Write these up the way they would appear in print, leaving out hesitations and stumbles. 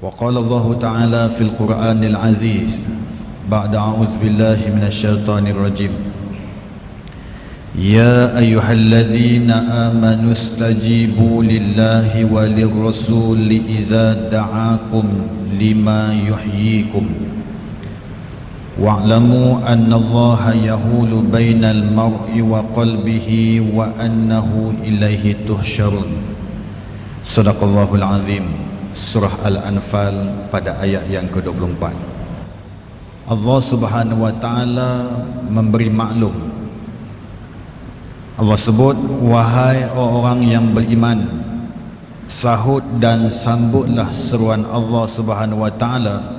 وقال الله تعالى في القرآن العزيز بعد أعوذ بالله من الشيطان الرجيم يا أيها الذين آمنوا استجيبوا لله وللرسول إذا دعاكم لما يحييكم واعلموا أن الله يحول بين المرء وقلبه وأنه إليه تحشرون. Sadaqallahul Azim. Surah Al-Anfal pada ayat yang ke-24. Allah Subhanahu wa taala memberi maklum. Allah sebut, wahai orang yang beriman, sahut dan sambutlah seruan Allah Subhanahu wa taala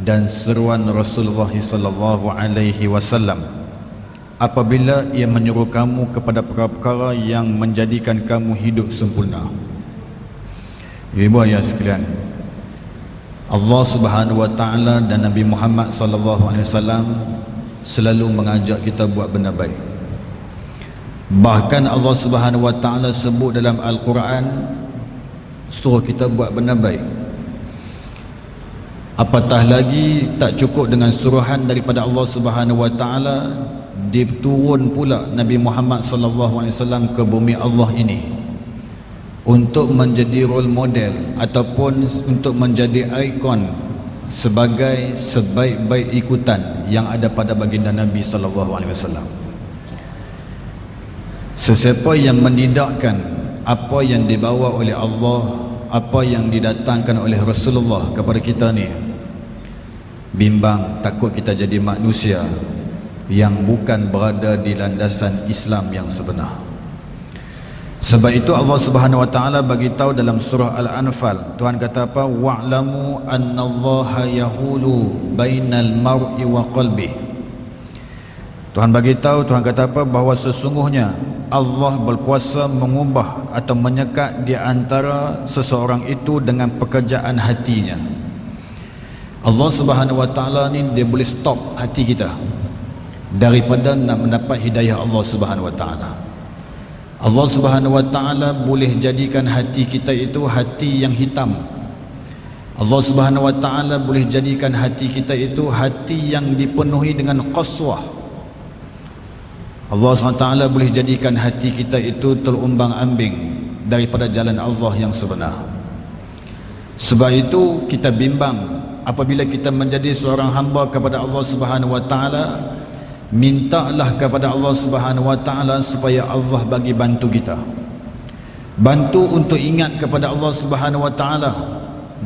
dan seruan Rasulullah sallallahu alaihi wasallam apabila ia menyuruh kamu kepada perkara-perkara yang menjadikan kamu hidup sempurna. Ibu ayah sekalian, Allah Subhanahu wa taala dan Nabi Muhammad sallallahu alaihi wasallam selalu mengajak kita buat benda baik. Bahkan Allah Subhanahu wa taala sebut dalam Al-Quran suruh kita buat benda baik. Apatah lagi tak cukup dengan suruhan daripada Allah Subhanahu wa taala, diturun pula Nabi Muhammad sallallahu alaihi wasallam ke bumi Allah ini untuk menjadi role model ataupun untuk menjadi ikon sebagai sebaik-baik ikutan yang ada pada baginda Nabi sallallahu alaihi wasallam. Sesiapa yang menidakkan apa yang dibawa oleh Allah, apa yang didatangkan oleh Rasulullah kepada kita ni, bimbang takut kita jadi manusia yang bukan berada di landasan Islam yang sebenar. Sebab itu Allah Subhanahu wa taala bagi tahu dalam surah Al-Anfal, Tuhan kata apa? Wa'lamu annallaha yahulu bainal mar'i wa qalbi. Tuhan bagi tahu, Tuhan kata apa? Bahawa sesungguhnya Allah berkuasa mengubah atau menyekat di antara seseorang itu dengan pekerjaan hatinya. Allah Subhanahu wa taala ni dia boleh stop hati kita daripada nak mendapat hidayah Allah Subhanahu wa taala. Allah Subhanahu wa taala boleh jadikan hati kita itu hati yang hitam. Allah Subhanahu wa taala boleh jadikan hati kita itu hati yang dipenuhi dengan qaswah. Allah Subhanahu wa taala boleh jadikan hati kita itu terumbang-ambing daripada jalan Allah yang sebenar. Sebab itu kita bimbang apabila kita menjadi seorang hamba kepada Allah Subhanahu wa taala, mintalah kepada Allah Subhanahu wa taala supaya Allah bagi bantu kita. Bantu untuk ingat kepada Allah Subhanahu wa taala,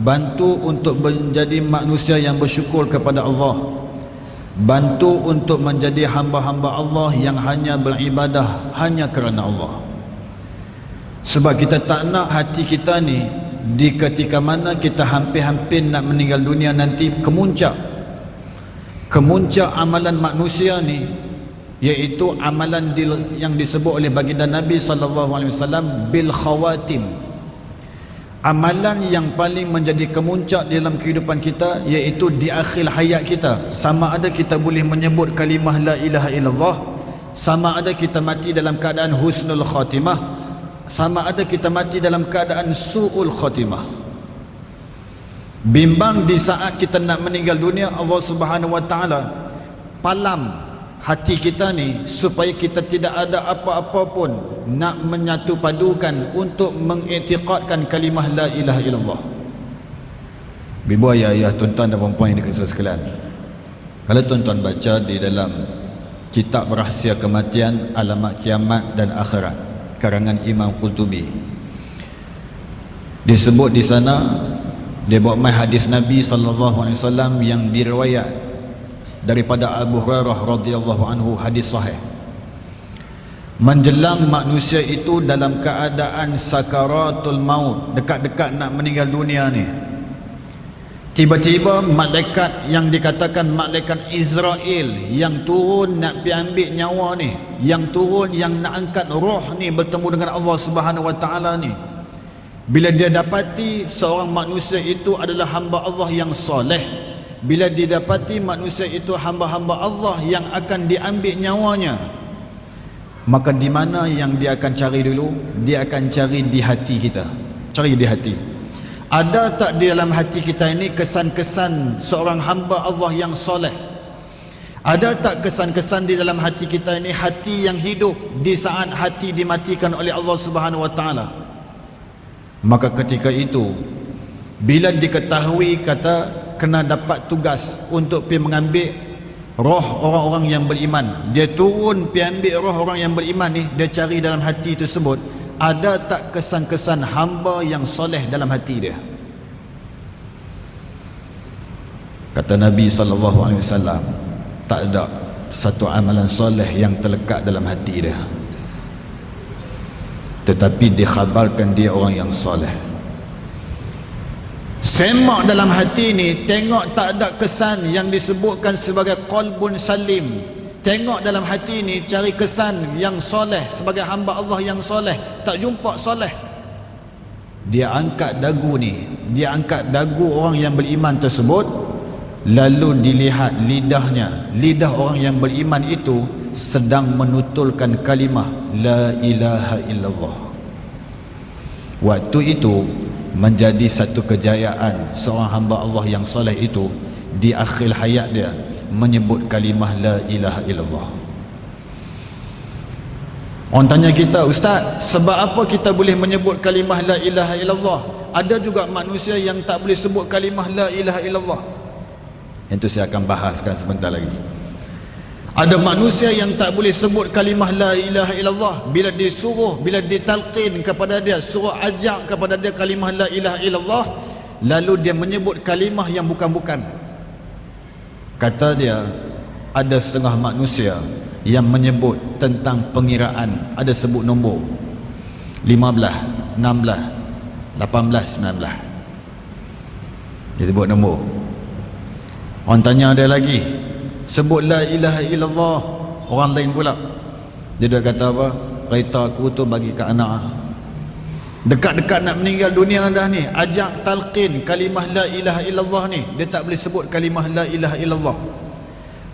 bantu untuk menjadi manusia yang bersyukur kepada Allah, bantu untuk menjadi hamba-hamba Allah yang hanya beribadah hanya kerana Allah. Sebab kita tak nak hati kita ni di ketika mana kita hampir-hampir nak meninggal dunia nanti kemuncak amalan manusia ni, iaitu amalan yang disebut oleh baginda Nabi sallallahu alaihi wasallam bil khawatim. Amalan yang paling menjadi kemuncak dalam kehidupan kita iaitu di akhir hayat kita, sama ada kita boleh menyebut kalimah la ilaha illallah, sama ada kita mati dalam keadaan husnul khatimah, sama ada kita mati dalam keadaan su'ul khatimah. Bimbang di saat kita nak meninggal dunia, Allah Subhanahu wa taala palam hati kita ni supaya kita tidak ada apa-apa pun nak menyatu padukan untuk mengiktikadkan kalimah la ilaha illallah. Ibu ayah, tuan-tuan dan puan-puan yang dikasihi sekalian, kalau tuan-tuan baca di dalam kitab Rahsia Kematian, Alamat Kiamat dan Akhirat karangan Imam Qurtubi, disebut di sana, dia buat mai hadis Nabi sallallahu alaihi wasallam yang diriwayat daripada Abu Hurairah radhiyallahu anhu, hadis sahih. Menjelang manusia itu dalam keadaan sakaratul maut, dekat-dekat nak meninggal dunia ni, tiba-tiba malaikat yang dikatakan malaikat Israel yang turun nak pergi ambil nyawa ni, yang turun yang nak angkat roh ni bertemu dengan Allah Subhanahu wa taala ni, bila dia dapati seorang manusia itu adalah hamba Allah yang soleh, bila didapati manusia itu hamba-hamba Allah yang akan diambil nyawanya, maka di mana yang dia akan cari dulu? Dia akan cari di hati kita. Cari di hati. Ada tak di dalam hati kita ini kesan-kesan seorang hamba Allah yang soleh? Ada tak kesan-kesan di dalam hati kita ini hati yang hidup di saat hati dimatikan oleh Allah Subhanahu wa taala? Maka ketika itu bila diketahui kata kena dapat tugas untuk pergi mengambil roh orang-orang yang beriman, dia turun pergi ambil roh orang yang beriman ni, dia cari dalam hati tersebut, ada tak kesan-kesan hamba yang soleh dalam hati dia? Kata Nabi SAW, tak ada satu amalan soleh yang terlekat dalam hati dia, tetapi dikhabarkan dia orang yang soleh. Semak dalam hati ni, tengok tak ada kesan yang disebutkan sebagai qalbun salim. Tengok dalam hati ni, cari kesan yang soleh sebagai hamba Allah yang soleh, tak jumpa soleh. Dia angkat dagu ni, dia angkat dagu orang yang beriman tersebut, lalu dilihat lidahnya, lidah orang yang beriman itu sedang menutulkan kalimah la ilaha illallah. Waktu itu menjadi satu kejayaan seorang hamba Allah yang soleh itu di akhir hayat dia menyebut kalimah la ilaha illallah. Orang tanya kita, ustaz, sebab apa kita boleh menyebut kalimah la ilaha illallah? Ada juga manusia yang tak boleh sebut kalimah la ilaha illallah. Itu saya akan bahaskan sebentar lagi. Ada manusia yang tak boleh sebut kalimah la ilaha illallah. Bila disuruh, bila ditalqin kepada dia, suruh ajak kepada dia kalimah la ilaha illallah, lalu dia menyebut kalimah yang bukan-bukan. Kata dia, ada setengah manusia yang menyebut tentang pengiraan, ada sebut nombor 15, 16, 18, 19, dia sebut nombor. Orang tanya dia lagi, sebut la ilaha illallah, orang lain pula dia dah kata apa, kereta aku tu bagi ke anak, dekat-dekat nak meninggal dunia dah ni, ajak talqin kalimah la ilaha illallah ni, dia tak boleh sebut kalimah la ilaha illallah.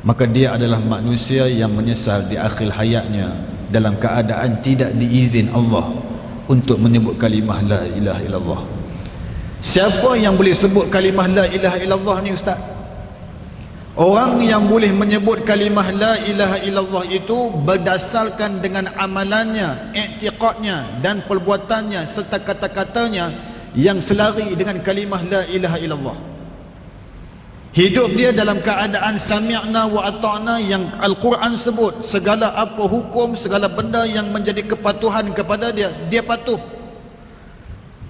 Maka dia adalah manusia yang menyesal di akhir hayatnya dalam keadaan tidak diizin Allah untuk menyebut kalimah la ilaha illallah. Siapa yang boleh sebut kalimah la ilaha illallah ni, ustaz? Orang yang boleh menyebut kalimah la ilaha illallah itu berdasarkan dengan amalannya, i'tiqadnya dan perbuatannya serta kata-katanya yang selari dengan kalimah la ilaha illallah. Hidup dia dalam keadaan sami'na wa ata'na, yang Al-Quran sebut segala apa hukum, segala benda yang menjadi kepatuhan kepada dia, dia patuh.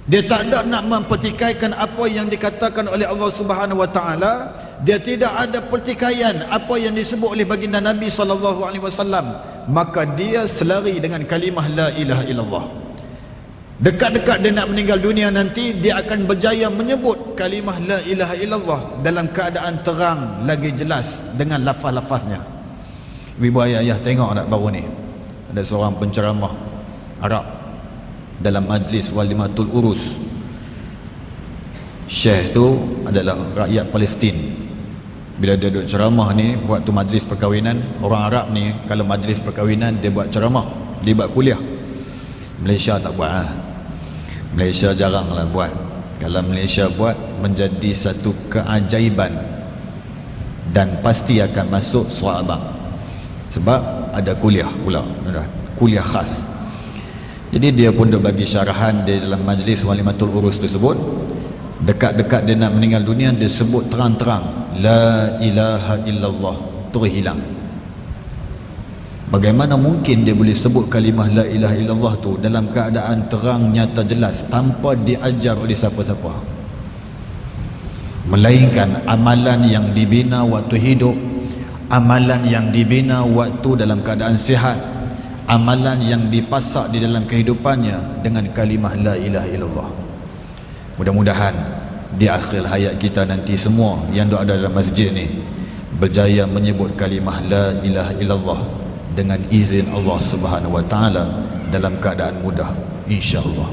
Dia tak ada nak mempertikaikan apa yang dikatakan oleh Allah Subhanahu wa taala. Dia tidak ada pertikaian apa yang disebut oleh baginda Nabi SAW. Maka dia selari dengan kalimah la ilaha illallah. Dekat-dekat dia nak meninggal dunia nanti, dia akan berjaya menyebut kalimah la ilaha illallah dalam keadaan terang lagi jelas dengan lafaz-lafaznya. Ibu ayah tengok tak baru ni ada seorang penceramah Arab dalam majlis Walimatul Urus. Syekh tu adalah rakyat Palestin. Bila dia duduk ceramah ni waktu majlis perkahwinan, orang Arab ni kalau majlis perkahwinan dia buat ceramah, dia buat kuliah. Malaysia tak buat Malaysia jaranglah buat. Kalau Malaysia buat, menjadi satu keajaiban dan pasti akan masuk Surah Abang, sebab ada kuliah pula, kuliah khas. Jadi dia pun dah bagi syarahan di dalam majlis Walimatul Urus tersebut. Dekat-dekat dia nak meninggal dunia, dia sebut terang-terang la ilaha illallah, terus hilang. Bagaimana mungkin dia boleh sebut kalimah la ilaha illallah tu dalam keadaan terang, nyata, jelas, tanpa diajar oleh siapa-siapa, melainkan amalan yang dibina waktu hidup, amalan yang dibina waktu dalam keadaan sihat, amalan yang dipasak di dalam kehidupannya dengan kalimah la ilaha illallah. Mudah-mudahan di akhir hayat kita nanti semua yang ada dalam masjid ni berjaya menyebut kalimah la ilaha illallah dengan izin Allah Subhanahu wa taala dalam keadaan mudah, insya-Allah.